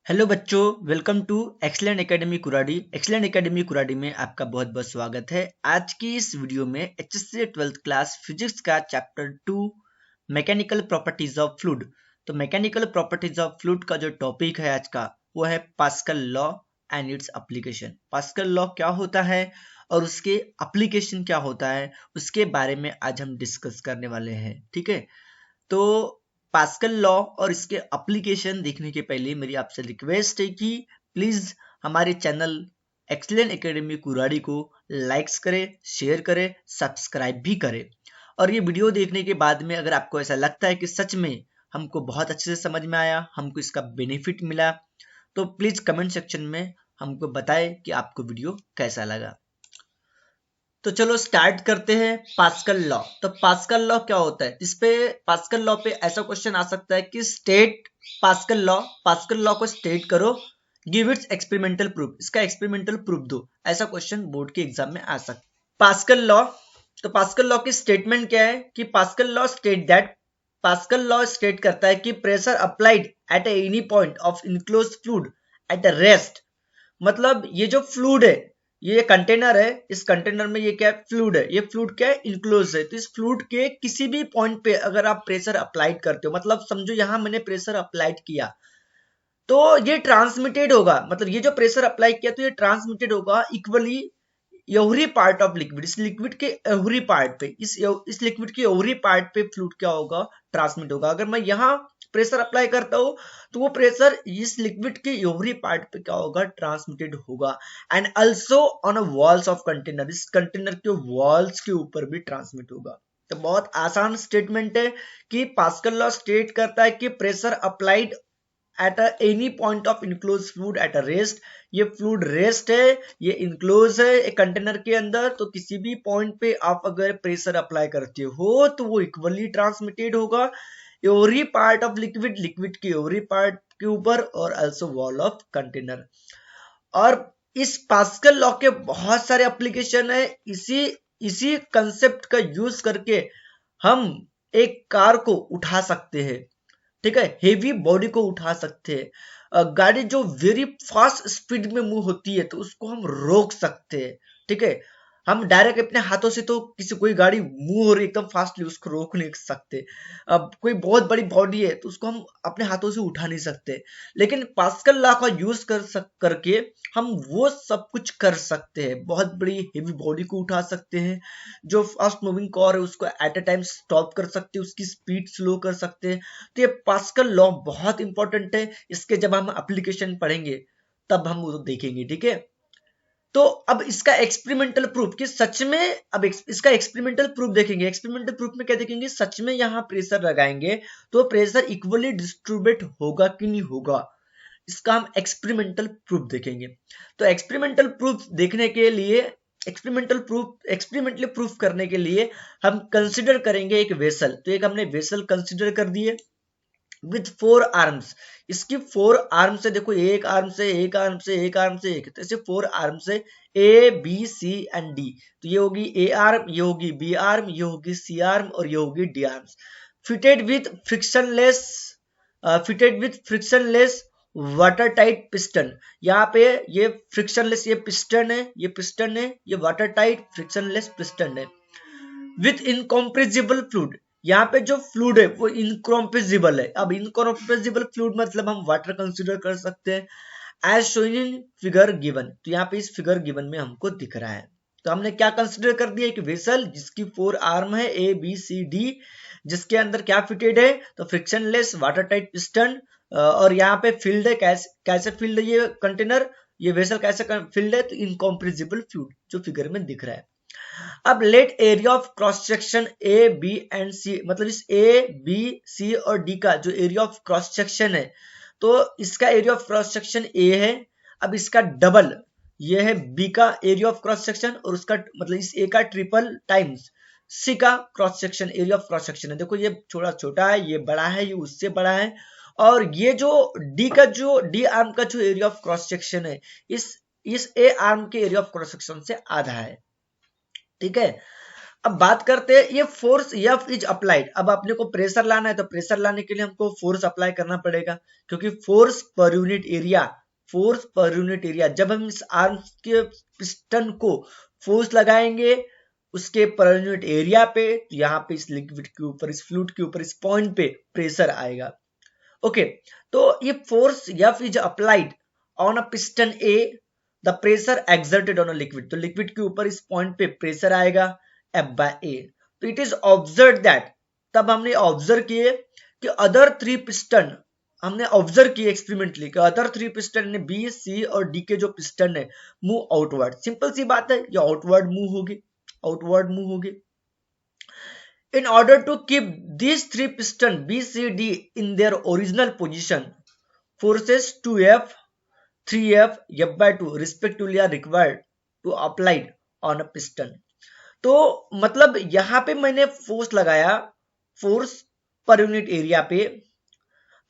Hello बच्चों, welcome to excellent academy Kuradi. Excellent academy Kuradi में आपका बहुत बहुत स्वागत है। आज की इस वीडियो में एचएससी 12th क्लास फिजिक्स का chapter 2 mechanical properties of fluid. तो मैकेनिकल प्रॉपर्टीज ऑफ फ्लूइड का जो टॉपिक है आज का वो है pascal law and its application. Pascal law क्या होता है और उसके एप्लीकेशन क्या होता है, उसके बारे में आज हम डिस्कस करने वाले हैं। ठीक है, तो पास्कल लॉ और इसके एप्लीकेशन देखने के पहले मेरी आपसे रिक्वेस्ट है कि प्लीज हमारे चैनल एक्सीलेंट एकेडमी कुराडी को लाइक्स करें, शेयर करें, सब्सक्राइब भी करें। और ये वीडियो देखने के बाद में अगर आपको ऐसा लगता है कि सच में हमको बहुत अच्छे से समझ में आया, हमको इसका बेनिफिट मिला, तो प्लीज कमेंट सेक्शन में हमको बताएं कि आपको वीडियो कैसा लगा। तो चलो स्टार्ट करते हैं पास्कल लॉ। तो पास्कल लॉ क्या होता है, इस पे पास्कल लॉ पे ऐसा क्वेश्चन आ सकता है कि स्टेट पास्कल लॉ को स्टेट करो, गिव इट्स एक्सपेरिमेंटल प्रूफ, इसका एक्सपेरिमेंटल प्रूफ दो। ऐसा क्वेश्चन बोर्ड के एग्जाम में आ सकता है। पास्कल लॉ, तो पास्कल लॉ की स्टेटमेंट क्या है कि पास्कल लॉ स्टेट करता है कि pressure applied at any point of enclosed fluid at a rest, मतलब ये जो फ्लूइड है, ये कंटेनर है, इस कंटेनर में ये क्या है, फ्लूइड है। ये फ्लूइड क्या है, इनक्लोज है। तो इस फ्लूइड के किसी भी पॉइंट पे अगर आप प्रेशर अप्लाइड करते हो, मतलब समझो यहां मैंने प्रेशर अप्लाइड किया तो ये ट्रांसमिटेड होगा, मतलब ये जो प्रेशर अप्लाई किया तो ये ट्रांसमिटेड होगा equally every part of liquid. इस लिक्विड के एवरी पार्ट पे, इस लिक्विड के एवरी पार्ट पे फ्लूइड क्या होगा, ट्रांसमिट होगा। अगर मैं यहाँ प्रेशर अप्लाई करता हूं तो वो प्रेशर इस लिक्विड के एवरी पार्ट पे क्या होगा, ट्रांसमिटेड होगा। And also on walls of container, इस कंटेनर के वॉल्स के ऊपर भी ट्रांसमिट होगा। तो बहुत आसान स्टेटमेंट है कि पास्कल लॉ स्टेट करता है कि pressure applied at any point of enclose fluid at a rest, ये फ्लूइड रेस्ट है, ये इनक्लोज है एक कंटेनर के अंदर, तो किसी भी पॉइंट पे आप अगर प्रेशर अप्लाई करते हो तो वो इक्वली ट्रांसमिटेड होगा एवरी पार्ट ऑफ लिक्विड के एवरी पार्ट के ऊपर और आल्सो वॉल ऑफ कंटेनर। और इस पास्कल लॉ के बहुत सारे एप्लीकेशन है। इसी कंसेप्ट का यूज करके हम एक कार को उठा सकते हैं, ठीक है, हेवी बॉडी को उठा सकते हैं। गाड़ी जो वेरी फास्ट स्पीड में मूव होती है तो उसको हम रोक सकते हैं। ठीक है, हम डायरेक्ट अपने हाथों से तो कोई गाड़ी मूव हो रही है एकदम फास्टली, उसको रोक नहीं सकते। अब कोई बहुत बड़ी बॉडी है तो उसको हम अपने हाथों से उठा नहीं सकते, लेकिन पास्कल लॉ का यूज करके हम वो सब कुछ कर सकते हैं। बहुत बड़ी हेवी बॉडी को उठा सकते हैं, जो फास्ट मूविंग कार है उसको एट अ टाइम स्टॉप कर सकते हैं, उसकी स्पीड स्लो कर सकते हैं। तो ये पास्कल लॉ बहुत इंपॉर्टेंट है, इसके जब हम एप्लीकेशन पढ़ेंगे तब हम वो देखेंगे। ठीक है, तो अब इसका एक्सपेरिमेंटल प्रूफ कि सच में, अब इसका एक्सपेरिमेंटल प्रूफ देखेंगे। एक्सपेरिमेंटल प्रूफ में क्या देखेंगे, सच में यहां प्रेशर लगाएंगे तो प्रेशर इक्वली डिस्ट्रीब्यूट होगा कि नहीं होगा, इसका हम एक्सपेरिमेंटल प्रूफ देखेंगे। तो एक्सपेरिमेंटल प्रूफ देखने के लिए, एक्सपेरिमेंटली प्रूफ करने के लिए हम कंसिडर करेंगे एक वेसल। तो एक हमने वेसल कंसिडर कर दिए विथ 4 आर्म्स। इसकी 4 आर्म से देखो, एक आर्म से, एक आर्म से, एक आर्म से, एक, तो ऐसे 4 आर्म से A B C and D. तो ये होगी ए आर्म, ये होगी बी आर्म, ये होगी सी आर्म और ये होगी D arms. Fitted with frictionless water tight piston. यहाँ पे ये फ्रिक्शनलेस, ये पिस्टन है, ये पिस्टन है, ये वाटर टाइट फ्रिक्शनलेस पिस्टन है। विथ इनकॉम्प्रेसिबल फ्लूइड, यहाँ पे जो फ्लूइड है वो इनकॉम्प्रेसिबल है। अब इनकॉम्प्रेसिबल फ्लूइड मतलब हम वाटर कंसीडर कर सकते हैं। As shown in figure given, तो यहाँ पे इस फिगर गिवन में हमको दिख रहा है। तो हमने क्या कंसीडर कर दिया, एक वेसल जिसकी 4 आर्म है ए बी सी डी, जिसके अंदर क्या फिटेड है, तो फ्रिक्शनलेस वाटर टाइट पिस्टन, और यहाँ पे फिल्ड है, कैसे फिल्ड है ये कंटेनर, ये वेसल कैसे फिल्ड है, तो इनकॉम्प्रेसिबल फ्लूइड जो फिगर में दिख रहा है। अब let area of cross section a b and c, मतलब इस ए बी सी और डी का जो एरिया ऑफ क्रॉस सेक्शन है, तो इसका एरिया ऑफ क्रॉस सेक्शन ए है। अब इसका डबल ये है बी का एरिया ऑफ क्रॉस सेक्शन, और उसका मतलब इस ए का ट्रिपल टाइम्स सी का cross section, area of cross section है। देखो ये थोड़ा छोटा है, ये बड़ा है, ये उससे बड़ा है, और ये जो डी आर्म का जो एरिया ऑफ क्रॉस सेक्शन है, इस ए आर्म के एरिया ऑफ क्रॉस सेक्शन से आधा है। ठीक है, अब बात करते हैं ये फोर्स F इज अप्लाइड। अब अपने को प्रेशर लाना है तो प्रेशर लाने के लिए हमको फोर्स अप्लाई करना पड़ेगा, क्योंकि फोर्स पर यूनिट एरिया जब हम इस आर्म के पिस्टन को फोर्स लगाएंगे उसके पर यूनिट एरिया पे, तो यहाँ पे इस लिक्विड के ऊपर, इस फ्लूइड के ऊपर, इस पॉइंट पे प्रेशर आएगा। ओके, तो ये force F is applied on a piston A, the pressure exerted on a liquid, तो लिक्विड के ऊपर इस पॉइंट पे प्रेशर आएगा F/A। तो इट इज ऑब्जर्व दैट, तब हमने ऑब्जर्व किए कि अदर 3 पिस्टन, हमने ऑब्जर्व किए एक्सपेरिमेंटली कि अदर 3 पिस्टन ने बी, सी और डी के जो पिस्टन है मूव आउटवर्ड। सिंपल सी बात है, ये आउटवर्ड मूव होगी। In order to keep these 3 pistons B, C, D in their original position, forces 2F, 3F, F/2 respectively are required to applied on a piston। तो मतलब यहां पे मैंने फोर्स लगाया, फोर्स पर यूनिट एरिया पे,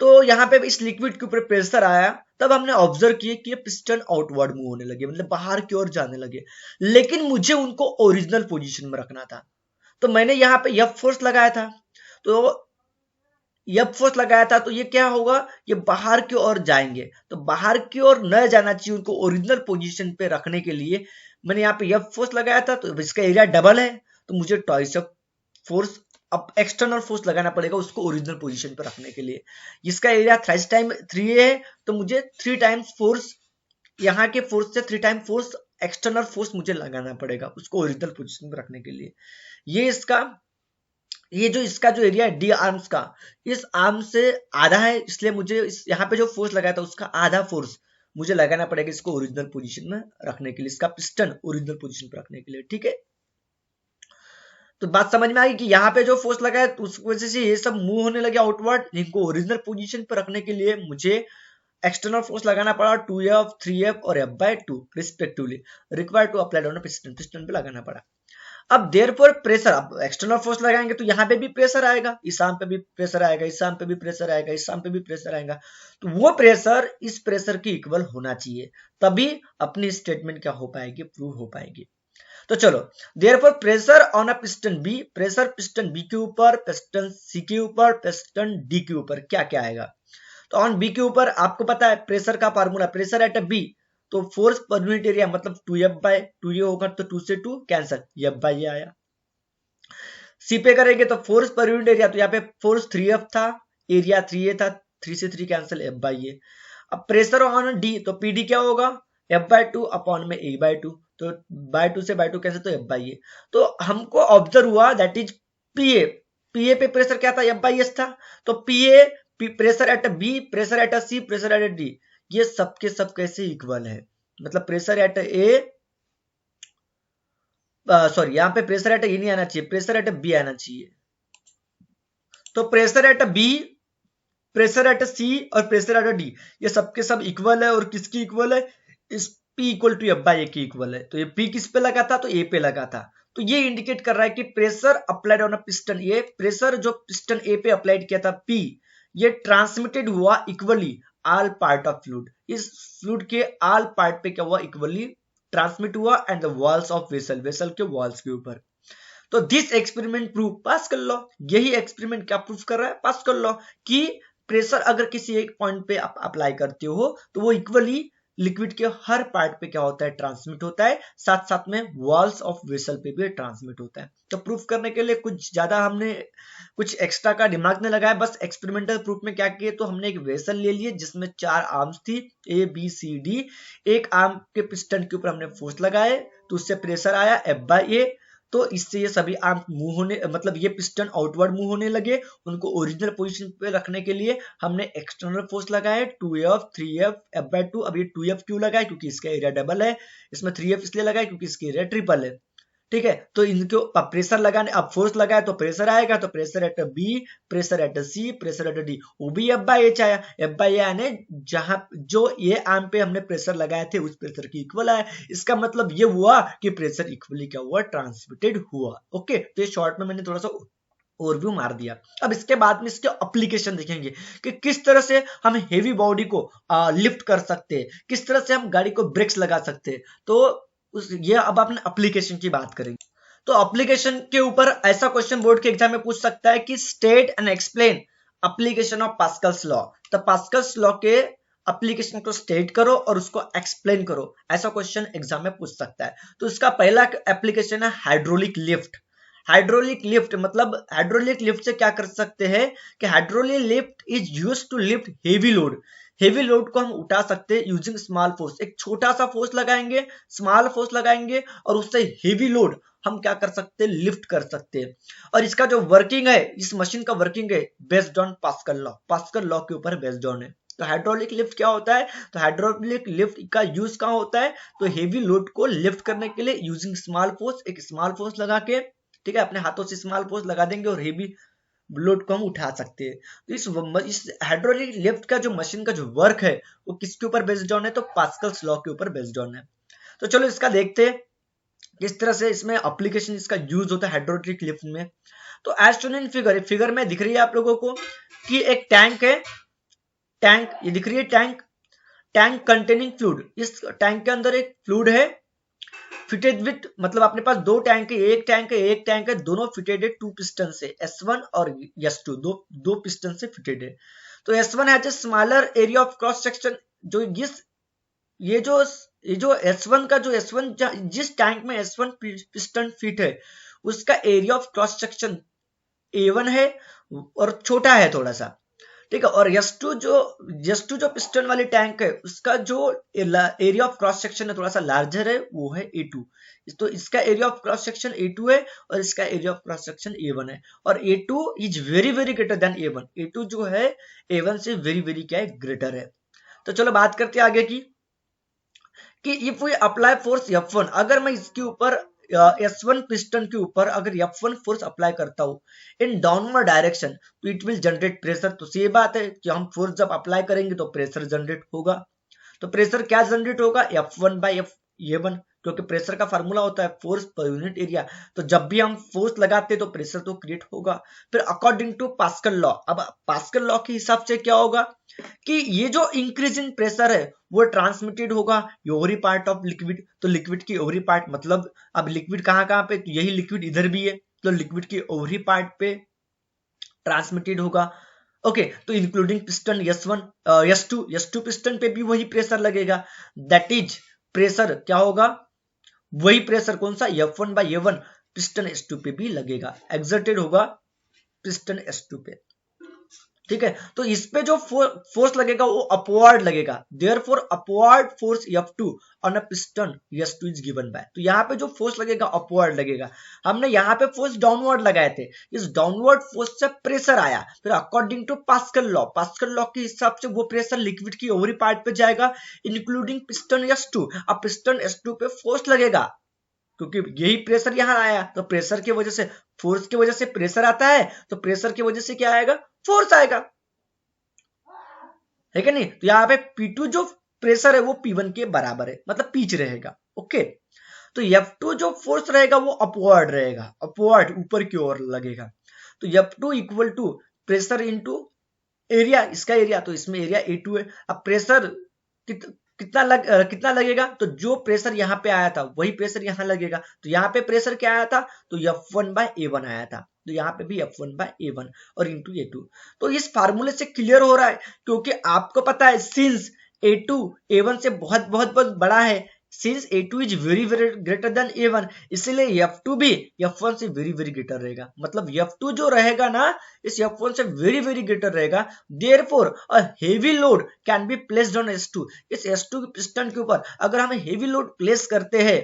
तो यहां पे इस लिक्विड के ऊपर प्रेशर आया, तब हमने ऑब्जर्व किया कि ये पिस्टन आउटवर्ड मूव होने लगे, मतलब बाहर की ओर जाने लगे, लेकिन मुझे उनको ओरिजिनल पोजीशन में रखना था। तो मैंने यहाँ पे F फोर्स लगाया था, तो ये क्या होगा, ये बाहर की ओर जाएंगे, तो बाहर की ओर न जाना चाहिए, उनको ओरिजिनल पोजीशन पे रखने के लिए मैंने यहाँ पे F फोर्स लगाया था। तो इसका एरिया डबल है, तो मुझे ट्वाइस ऑफ फोर्स, अब एक्सटर्नल फोर्स लगाना पड़ेगा उसको ओरिजिनल पोजीशन पे रखने के लिए। इसका एरिया थ्राइस टाइम 3 है, तो मुझे 3 टाइम्स फोर्स, यहाँ के फोर्स से 3 टाइम फोर्स, एक्सटर्नल फोर्स मुझे लगाना पड़ेगा उसको ओरिजिनल पोजीशन पे रखने के लिए। ये जो इसका जो एरिया है डी आर्म्स का, इस आर्म से आधा है, इसलिए मुझे यहाँ पे जो फोर्स लगाया था उसका आधा फोर्स मुझे लगाना पड़ेगा इसको ओरिजिनल पोजीशन में रखने के लिए, इसका पिस्टन ओरिजिनल पोजीशन पे रखने के लिए। ठीक है, तो बात समझ में आई कि यहाँ पे जो फोर्स लगा है तो उस वजह से ये सब मूव होने लगे आउटवर्ड, इनको ओरिजिनल पोजीशन पे रखने के लिए मुझे एक्सटर्नल फोर्स लगाना पड़ा 2F, 3F और F/2 respectively, required to apply on piston पे लगाना पड़ा। अब देयरफॉर प्रेशर, अब एक्सटर्नल फोर्स लगाएंगे तो यहाँ पे भी प्रेशर आएगा, इस आर्म पे भी प्रेशर आएगा, इस आर्म पे भी प्रेशर आएगा, इस आर्म पे भी प्रेशर आएगा, तो वो प्रेशर इस प्रेशर के इक्वल होना चाहिए, तभी अपनी स्टेटमेंट क्या हो पाएगी, प्रूव हो पाएगी। तो चलो, therefore pressure on a piston B, pressure piston B के ऊपर, पिस्टन सी के ऊपर, पिस्टन डी के ऊपर क्या क्या आएगा। तो ऑन बी के ऊपर आपको पता है प्रेशर का फार्मूला, प्रेशर एट बी, तो फोर्स पर यूनिट एरिया मतलब 2F/2 ये होगा, तो 2 से 2 कैंसल, F/A आया। सी पे करेंगे तो फोर्स पर यूनिट एरिया, तो यहाँ पे फोर्स 3F था, एरिया 3A था, 3 से 3 कैंसल, F/A। अब प्रेशर ऑन डी, तो PD क्या होगा, F/2 अपॉन में A/2, तो बाय 2 से बाय 2 कैंसिल, तो F/A। तो हमको ऑब्जर्व हुआ दैट इज PA, PA पे प्रेशर क्या था, F/S था, तो PA pressure at B, pressure at C, pressure at D, ये सबके सब कैसे इक्वल है, मतलब प्रेशर एट ए, सॉरी यहाँ पे प्रेशर एट ए नहीं आना चाहिए, प्रेशर एट बी आना चाहिए। तो pressure at B, pressure at c और प्रेशर एट डी, ये सबके सब इक्वल है, और किसकी इक्वल है, इस P इक्वल टू F/A की इक्वल है। तो ये P किस पे लगा था, तो A पे लगा था, तो ये इंडिकेट कर रहा है कि pressure applied on a piston, ये प्रेशर जो पिस्टन A पे अप्लाइड किया था P, ये ट्रांसमिटेड हुआ equally all part of fluid, इस फ्लूइड के ऑल पार्ट पे क्या हुआ, इक्वली ट्रांसमिट हुआ, and the walls of vessel, vessel के वॉल्स के ऊपर। तो दिस एक्सपेरिमेंट प्रूव, पास कर लो, यही एक्सपेरिमेंट क्या प्रूव कर रहा है, पास कर लो, कि प्रेशर अगर किसी एक पॉइंट पे आप अप्लाई करते हो तो वो इक्वली लिक्विड के हर पार्ट पे क्या होता है, ट्रांसमिट होता है, साथ साथ में वॉल्स ऑफ वेसल पे भी ट्रांसमिट होता है। तो प्रूफ करने के लिए कुछ ज्यादा हमने कुछ एक्स्ट्रा का दिमाग नहीं लगाया, बस एक्सपेरिमेंटल प्रूफ में क्या किए, तो हमने एक वेसल ले लिए जिसमें 4 आर्म्स थी ABCD, एक आर्म के पिस्टन के ऊपर हमने फोर्स लगाए तो उससे प्रेशर आया F/A, तो इससे ये सभी आर्म मूव होने, मतलब ये पिस्टन आउटवर्ड मूव होने लगे, उनको ओरिजिनल पोजीशन पे रखने के लिए हमने एक्सटर्नल फोर्स लगाए 2F, 3F, F/2। अब ये 2F क्यों लगाए, क्योंकि इसका एरिया डबल है, इसमें 3F इसलिए लगाए क्योंकि इसका एरिया ट्रिपल है। ठीक है, तो इनको प्रेशर लगाने, अब फोर्स लगाए तो प्रेशर आएगा, तो pressure at B, pressure at C, pressure at D, वो भी F/H आया, F/A आने जहां जो ये आर्म पे हमने प्रेशर लगाए थे उस प्रेशर की इक्वल आया। इसका मतलब ये हुआ कि प्रेशर इक्वली क्या हुआ, ट्रांसमिटेड हुआ। ओके, तो ये शॉर्ट में मैंने थोड़ा सा ओवरव्यू मार दिया। अब इसके बाद में इसके एप्लीकेशन देखेंगे कि किस तरह से हम हेवी बॉडी को लिफ्ट कर सकते हैं, किस तरह से हम गाड़ी को ब्रेक्स लगा सकते हैं, तो ये अब अपने एप्लीकेशन की बात करेंगे। तो एप्लीकेशन के ऊपर ऐसा क्वेश्चन बोर्ड के एग्जाम में पूछ सकता है कि state and explain application of Pascal's law. तो पास्कल्स लॉ के एप्लीकेशन को स्टेट करो और उसको एक्सप्लेन करो, ऐसा क्वेश्चन एग्जाम में पूछ सकता है। तो इसका पहला एप्लीकेशन है हाइड्रोलिक लिफ्ट। हाइड्रोलिक लिफ्ट मतलब हाइड्रोलिक लिफ्ट से क्या कर सकते हैं कि hydraulic lift is used to lift heavy load. Heavy load को हम उठा सकते हैं यूजिंग स्मॉल फोर्स। एक छोटा सा फोर्स लगाएंगे, स्मॉल फोर्स लगाएंगे और उससे हेवी लोड हम क्या कर सकते हैं, लिफ्ट कर सकते हैं। और इसका जो वर्किंग है, इस मशीन का वर्किंग है based on pascal law. Pascal law के ऊपर बेस्ड ऑन है। तो हाइड्रोलिक लिफ्ट क्या होता है, तो हाइड्रोलिक लिफ्ट का यूज कहाँ होता है, तो हेवी लोड को लिफ्ट करने के लिए यूजिंग स्मॉल फोर्स। एक स्मॉल फोर्स लगा के, ठीक है, अपने हाथों से स्मॉल फोर्स लगा देंगे और हेवी लोड को हम उठा सकते हैं। तो इस हाइड्रोलिक लिफ्ट का जो मशीन का जो वर्क है वो किसके ऊपर बेस्ड ऑन है, तो पास्कल्स लॉ के ऊपर बेस्ड ऑन है। तो चलो इसका देखते हैं किस तरह से इसमें एप्लीकेशन इसका यूज होता है हाइड्रोलिक लिफ्ट में। तो एज शोन इन फिगर में दिख रही है आप लोगों को कि एक टैंक है, टैंक ये दिख रही है, टैंक कंटेनिंग फ्लूइड। इस टैंक के अंदर एक फ्लूइड है फिटेड विथ, मतलब अपने पास दो टैंक है, एक टैंक है, दोनों फिटेड है टू पिस्टन से, S1 और S2, दो पिस्टन से फिटेड है। तो S1 has a smaller area of cross section. जो ये जो S1 का जो S1 जिस टैंक में S1 पिस्टन फिट है उसका area of cross section A1 है और छोटा है थोड़ा सा, ठीक है। और S2 जो पिस्टन वाली टैंक है उसका जो एरिया ऑफ क्रॉस सेक्शन है थोड़ा सा लार्जर है, वो है A2। तो इसका area of cross section A2 है और इसका area of cross section A1 है। और A2 is very very greater than A1। A2 जो है A1 से वेरी वेरी क्या है, ग्रेटर है। तो चलो बात करते हैं आगे की कि if we apply force F1, अगर मैं इसके ऊपर S1 पिस्टन के ऊपर अगर F1 फोर्स अप्लाई करता हूं इन डाउनवर्ड डायरेक्शन, तो इट विल जनरेट प्रेशर। तो ये बात है कि हम फोर्स जब अप्लाई करेंगे तो प्रेशर जनरेट होगा। तो प्रेशर क्या जनरेट होगा, F1 बाई A1, क्योंकि प्रेशर का फार्मूला होता है फोर्स पर यूनिट एरिया। तो जब भी हम फोर्स लगाते हैं तो प्रेशर तो क्रिएट होगा। फिर अकॉर्डिंग टू पास्कल लॉ, अब पास्कल लॉ के हिसाब से क्या होगा कि ये जो इंक्रीज इन प्रेशर है वो ट्रांसमिटेड होगा ओवरी पार्ट ऑफ लिक्विड। तो लिक्विड की ओवरी पार्ट मतलब अब लिक्विड कहां पे, तो यही लिक्विड इधर भी है, तो लिक्विड की ओवरी पार्ट पे ट्रांसमिटेड होगा। ओके, तो including piston S1 S2 piston पे भी वही प्रेशर लगेगा। दैट इज प्रेशर क्या होगा, वही प्रेशर कौन सा, F1 by A1 piston S2 पे भी लगेगा, एक्सर्टेड होगा पिस्टन S2 पे, ठीक है। तो इस पे जो फोर्स लगेगा वो अपवर्ड लगेगा। Therefore upward force F2 on a piston S2 is given by. तो यहाँ पे जो फोर्स लगेगा अपवर्ड लगेगा। हमने यहाँ पे फोर्स डाउनवर्ड लगाए थे, इस डाउनवर्ड फोर्स से प्रेशर आया, फिर अकॉर्डिंग टू पास्कल लॉ के हिसाब से वो प्रेशर लिक्विड की ओवरी पार्ट पे जाएगा इंक्लूडिंग पिस्टन S2। अब पिस्टन S2 पे फोर्स लगेगा क्योंकि यही प्रेशर यहां आया, तो प्रेशर की वजह से, फोर्स की वजह से प्रेशर आता है, तो प्रेशर की वजह से क्या आएगा, फोर्स आएगा, है कि नहीं। तो यहाँ पे P2 जो प्रेशर है वो P1 के बराबर है, मतलब पीच रहेगा। ओके, तो F2 जो फोर्स रहेगा वो अपवर्ड रहेगा, अपवर्ड ऊपर की ओर लगेगा। तो F2 equal to pressure into area, इसका एरिया, तो इसमें एरिया A2 है। अब प्रेशर कितना लगेगा, तो जो प्रेशर यहाँ पे आया था वही प्रेशर यहाँ लगेगा। तो यहाँ पे प्रेशर क्या आया था, तो F1 बाय A1 आया था, तो यहाँ पे भी F1 बाय A1 और इंटू A2। तो इस फार्मूले से क्लियर हो रहा है, क्योंकि आपको पता है सिंस A2 A1 से बहुत बहुत बहुत बड़ा है, since A2 is very very greater than A1, इसलिए F2 भी F1 से वेरी वेरी ग्रेटर रहेगा। मतलब F2 जो रहेगा ना, इस F1 से वेरी वेरी ग्रेटर रहेगा। Therefore a heavy load can be placed on S2। इस S2 पिस्टन के ऊपर अगर हम हेवी लोड प्लेस करते हैं,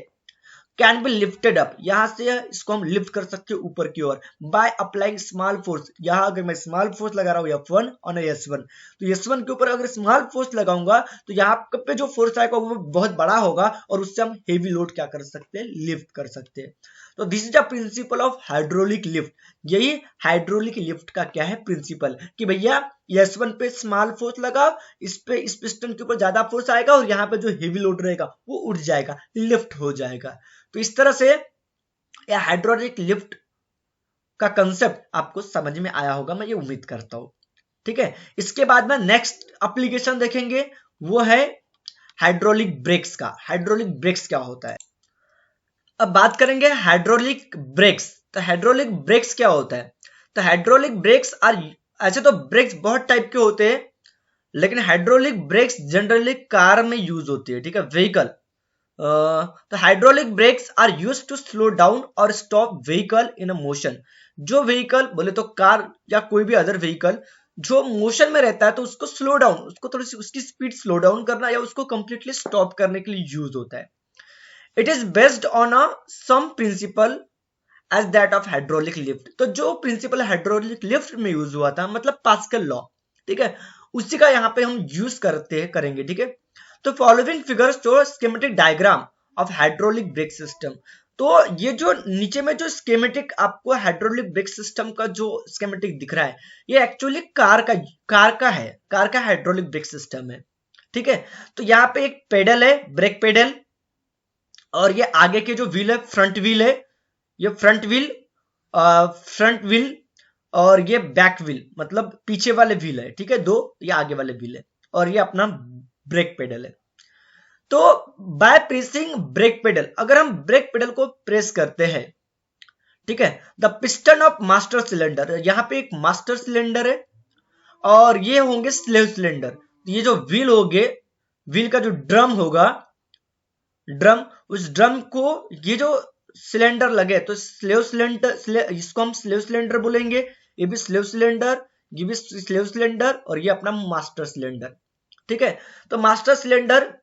कैन बी लिफ्टेड अप, यहां से इसको हम लिफ्ट कर सकते हैं ऊपर की ओर बाय अप्लाइंग स्मॉल फोर्स। यहां अगर मैं स्मॉल फोर्स लगा रहा हूं F1 और S1, तो S1 के ऊपर अगर स्मॉल फोर्स लगाऊंगा तो यहाँ पे जो फोर्स आएगा वो बहुत बड़ा होगा और उससे हम हेवी लोड क्या कर सकते हैं, लिफ्ट कर सकते हैं। तो this is the principle of hydraulic lift. यही हाइड्रोलिक लिफ्ट का क्या है प्रिंसिपल, कि भैया S1 पे स्मॉल फोर्स लगाओ, इस पिस्टन के ऊपर ज्यादा फोर्स आएगा और यहाँ पे जो हेवी लोड रहेगा वो उठ जाएगा, लिफ्ट हो जाएगा। तो इस तरह से यह हाइड्रोलिक लिफ्ट का कंसेप्ट आपको समझ में आया होगा, मैं ये उम्मीद करता हूं, ठीक है। इसके बाद में नेक्स्ट एप्लीकेशन देखेंगे, वो है हाइड्रोलिक ब्रेक्स का। हाइड्रोलिक ब्रेक्स क्या होता है, अब बात करेंगे हाइड्रोलिक ब्रेक्स। तो हाइड्रोलिक ब्रेक्स क्या होता है? तो हाइड्रोलिक ब्रेक्स आर, ऐसे तो ब्रेक्स बहुत टाइप के होते हैं, लेकिन हाइड्रोलिक ब्रेक्स जनरली कार में यूज होती है, ठीक है, व्हीकल। तो hydraulic brakes are use to slow down और stop vehicle in a motion. जो व्हीकल बोले तो कार या कोई भी अदर व्हीकल जो मोशन में रहता है तो उसको स्लो डाउन, उसको थोड़ी सी उसकी स्पीड स्लो डाउन करना या उसको कंप्लीटली स्टॉप करने के लिए यूज होता है। It is based on a some principle as that of hydraulic lift. तो जो प्रिंसिपल हाइड्रोलिक लिफ्ट में यूज हुआ था, मतलब पास्कल लॉ, ठीक है, उसी का यहाँ पे हम यूज करेंगे, ठीक है। तो फॉलोइंग फिगर्स जो schematic diagram of hydraulic brake system. तो ये जो नीचे में जो स्कीमेटिक आपको हाइड्रोलिक ब्रेक सिस्टम का जो स्कीमेटिक दिख रहा है, ये एक्चुअली कार का हाइड्रोलिक ब्रेक सिस्टम है, ठीक है। तो यहाँ पे एक पेडल है, ब्रेक पेडल, और ये आगे के जो व्हील है फ्रंट व्हील है, ये फ्रंट व्हील, और ये बैक व्हील मतलब पीछे वाले व्हील है, ठीक है, दो, ये आगे वाले व्हील है, और ये अपना ब्रेक पेडल है। तो बाय प्रेसिंग ब्रेक पेडल, अगर हम ब्रेक पेडल को प्रेस करते हैं, ठीक है, the piston of master cylinder, यहाँ पे एक मास्टर सिलेंडर है और ये होंगे स्लेव सिलेंडर। ये जो व्हील होंगे, व्हील का जो ड्रम होगा, उस ड्रम को ये जो सिलेंडर लगे तो स्लेव सिलेंडर, इसको हम स्लेव सिलेंडर बोलेंगे, ये भी स्लेव सिलेंडर, ये भी स्लेव सिलेंडर, और ये अपना मास्टर सिलेंडर, ठीक है। तो master cylinder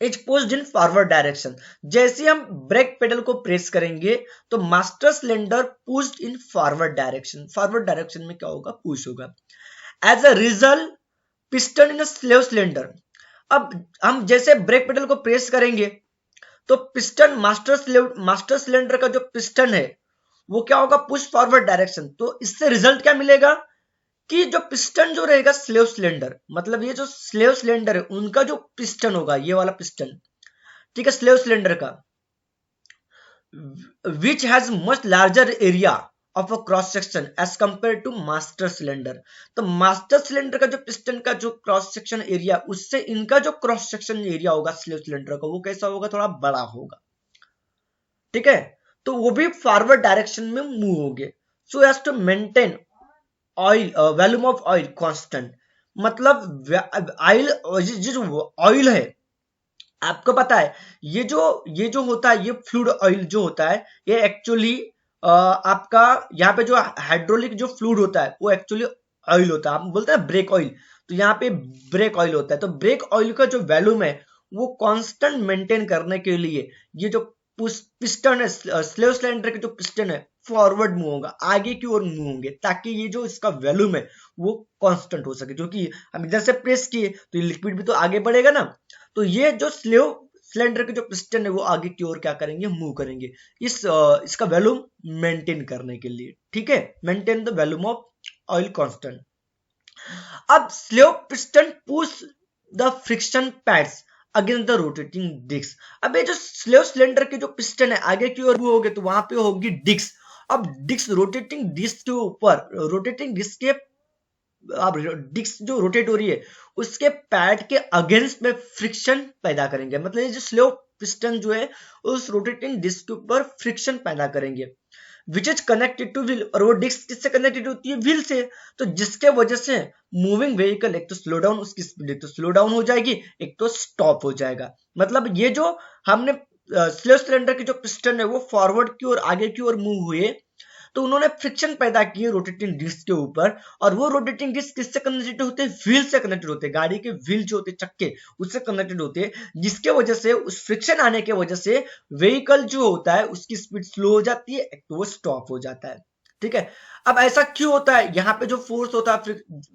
is pushed in forward direction. जैसे हम ब्रेक पेडल को प्रेस करेंगे तो master cylinder pushed in forward direction में क्या होगा, पुश होगा। As a result piston in slave cylinder. अब हम जैसे ब्रेक पेडल को प्रेस करेंगे तो पिस्टन मास्टर सिलेंडर का जो पिस्टन है वो क्या होगा, पुश फॉरवर्ड डायरेक्शन। तो इससे रिजल्ट क्या मिलेगा कि जो पिस्टन जो रहेगा स्लेव सिलेंडर, मतलब ये जो स्लेव सिलेंडर है उनका जो पिस्टन होगा, ये वाला पिस्टन, ठीक है, स्लेव सिलेंडर का, which has much larger area of a cross section as compare to master cylinder. तो मास्टर सिलेंडर का जो पिस्टन का जो क्रॉस सेक्शन एरिया, उससे इनका जो क्रॉस सेक्शन एरिया होगा स्लेव सिलेंडर का, वो कैसा होगा, थोड़ा बड़ा होगा, ठीक है। तो वो भी फॉरवर्ड डायरेक्शन में मूव होंगे, so as to maintain oil volume of oil constant. मतलब ऑयल, जो ऑयल है, आपको पता है ये जो होता है, ये फ्लूइड ऑयल जो होता है, ये एक्चुअली आपका यहाँ पे जो हाइड्रोलिक जो फ्लूइड होता है वो एक्चुअली ऑयल होता है, आप बोलते हैं ब्रेक ऑयल, तो यहाँ पे ब्रेक ऑयल होता है। तो ब्रेक ऑयल का जो वॉल्यूम है वो कांस्टेंट मेंटेन करने के लिए ये जो पिस्टन है, स्लेव सिलेंडर के जो पिस्टन है फॉरवर्ड मूव होगा, आगे की ओर मूव होंगे, ताकि ये जो इसका वॉल्यूम है वो कांस्टेंट हो सके। क्योंकि हम इधर से प्रेस किए तो ये लिक्विड भी तो आगे बढ़ेगा ना, तो ये जो स्लेव सिलेंडर के जो पिस्टन है वो आगे की ओर क्या करेंगे, मूव करेंगे, इसका वॉल्यूम मेंटेन करने के लिए, ठीक है, maintain the volume of oil constant. अब slave piston push the friction pads against the rotating disc. अब ये जो स्लेव सिलेंडर के जो पिस्टन है आगे की ओर होगे तो वहां पे होगी डिस्क। अब डिस्क रोटेटिंग डिस्क के ऊपर, रोटेटिंग डिस्क के, अब डिस्क जो रोटेट हो रही है उसके पैड के अगेंस्ट में फ्रिक्शन पैदा करेंगे। मतलब ये जो स्लो पिस्टन जो है उस रोटेटिंग डिस्क के ऊपर फ्रिक्शन पैदा करेंगे, which is connected two wheel. और वो डिस्क किससे कनेक्टेड होती है, व्हील से। तो जिसके वजह से मूविंग व्हीकल एक तो स्लो डाउन, उसकी स्पीड एक तो स्लो डाउन हो जाएगी, एक तो स्टॉप हो जाएगा। मतलब ये जो हमने स्लो सिलेंडर की जो पिस्टन है वो फॉरवर्ड की ओर, आगे की ओर मूव हुए, तो उन्होंने फ्रिक्शन पैदा किए रोटेटिंग डिस्क के ऊपर। और वो रोटेटिंग डिस्क किससे कनेक्टेड होते हैं, व्हील से कनेक्टेड होते हैं, गाड़ी के व्हील जो होते हैं, चक्के, उससे कनेक्टेड होते हैं, जिसके वजह से उस फ्रिक्शन आने के वजह से व्हीकल जो होता है उसकी स्पीड स्लो हो जाती है, एक तो वो स्टॉप हो जाता है, ठीक है। अब ऐसा क्यों होता है, यहाँ पे जो फोर्स होता है,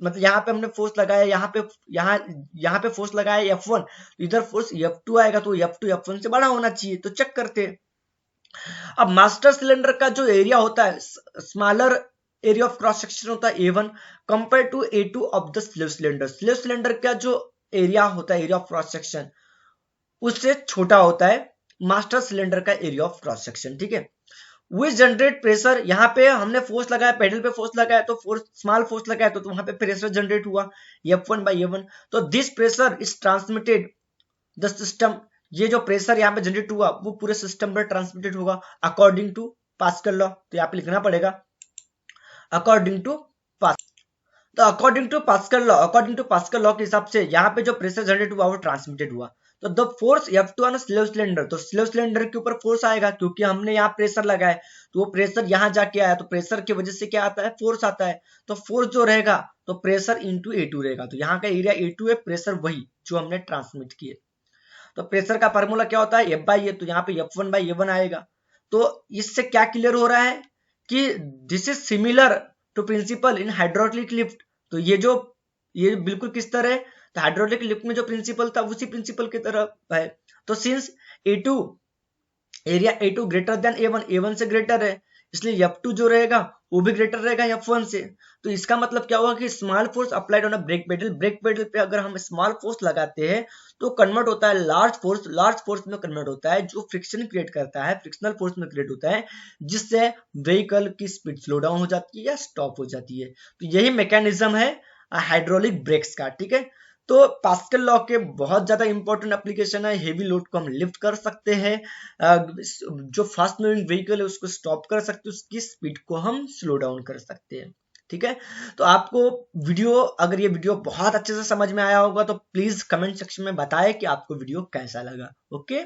मतलब यहाँ पे हमने फोर्स लगाया, यहाँ पे फोर्स लगाया F1, इधर फोर्स F2 आएगा, तो F2 F1 से बड़ा होना चाहिए, तो चेक करते हैं। अब मास्टर सिलेंडर का जो एरिया होता है, smaller area of cross section होता है A1 compare to A2 of the slave cylinder. Slave cylinder का जो एरिया होता है, एरिया ऑफ क्रॉस सेक्शन, उससे छोटा होता है मास्टर सिलेंडर का एरिया ऑफ क्रॉस सेक्शन, ठीक है। विच जनरेट प्रेशर, यहाँ पे हमने फोर्स लगाया, पेडल पे फोर्स लगाया, तो फोर्स स्मॉल फोर्स लगाया तो वहां पे प्रेशर जनरेट हुआ F1 by A1। तो this pressure is transmitted the system, ये जो प्रेशर यहाँ पे जनरेट हुआ वो पूरे सिस्टम पर ट्रांसमिटेड होगा अकॉर्डिंग टू पास्कल लॉ। तो यहाँ पे लिखना पड़ेगा अकॉर्डिंग टू पास्कल। तो अकॉर्डिंग टू पास्कल लॉ के हिसाब से यहाँ पे जो प्रेशर जनरेट हुआ वो ट्रांसमिटेड हुआ। तो the force F2 on slave cylinder, तो स्लेव सिलेंडर के ऊपर फोर्स आएगा क्योंकि हमने यहाँ प्रेशर लगाया, तो वो प्रेशर यहाँ जाके आया, तो प्रेशर की वजह से क्या आता है, फोर्स आता है। तो फोर्स जो रहेगा तो प्रेशर इंटू A2 रहेगा। तो यहाँ का एरिया A2 है, प्रेशर वही जो हमने ट्रांसमिट किए। तो प्रेशर का फार्मूला क्या होता है, F बाई ए, तो यहाँ पे F1 बाई A1 आएगा। तो इससे क्या क्लियर हो रहा है कि this is similar to principle in hydraulic lift. तो ये बिल्कुल किस तरह है, तो हाइड्रोलिक लिफ्ट में जो प्रिंसिपल था उसी प्रिंसिपल की तरह है। तो since A2 area A2 greater than A1 से ग्रेटर है, इसलिए F2 जो रहेगा वो भी ग्रेटर रहेगा F1 से। तो इसका मतलब क्या होगा कि small force applied on a brake pedal पे अगर हम स्मॉल फोर्स लगाते हैं तो कन्वर्ट होता है लार्ज फोर्स में कन्वर्ट होता है, जो फ्रिक्शन क्रिएट करता है, फ्रिक्शनल फोर्स में क्रिएट होता है, जिससे व्हीकल की स्पीड स्लो डाउन हो जाती है या स्टॉप हो जाती है। तो यही मैकेनिज्म है हाइड्रोलिक ब्रेक्स का, ठीक है। तो पास्कल लॉ के बहुत ज्यादा इंपॉर्टेंट एप्लीकेशन है। हेवी लोड को हम लिफ्ट कर सकते हैं, जो फास्ट मूविंग व्हीकल है उसको स्टॉप कर सकते हैं, उसकी स्पीड को हम स्लो डाउन कर सकते हैं, ठीक है। तो आपको अगर ये वीडियो बहुत अच्छे से समझ में आया होगा तो प्लीज कमेंट सेक्शन में बताएं कि आपको वीडियो कैसा लगा। ओके,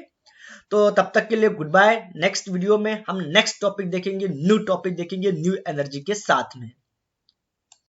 तो तब तक के लिए गुड बाय। नेक्स्ट वीडियो में हम नेक्स्ट टॉपिक देखेंगे, न्यू टॉपिक देखेंगे न्यू एनर्जी के साथ में।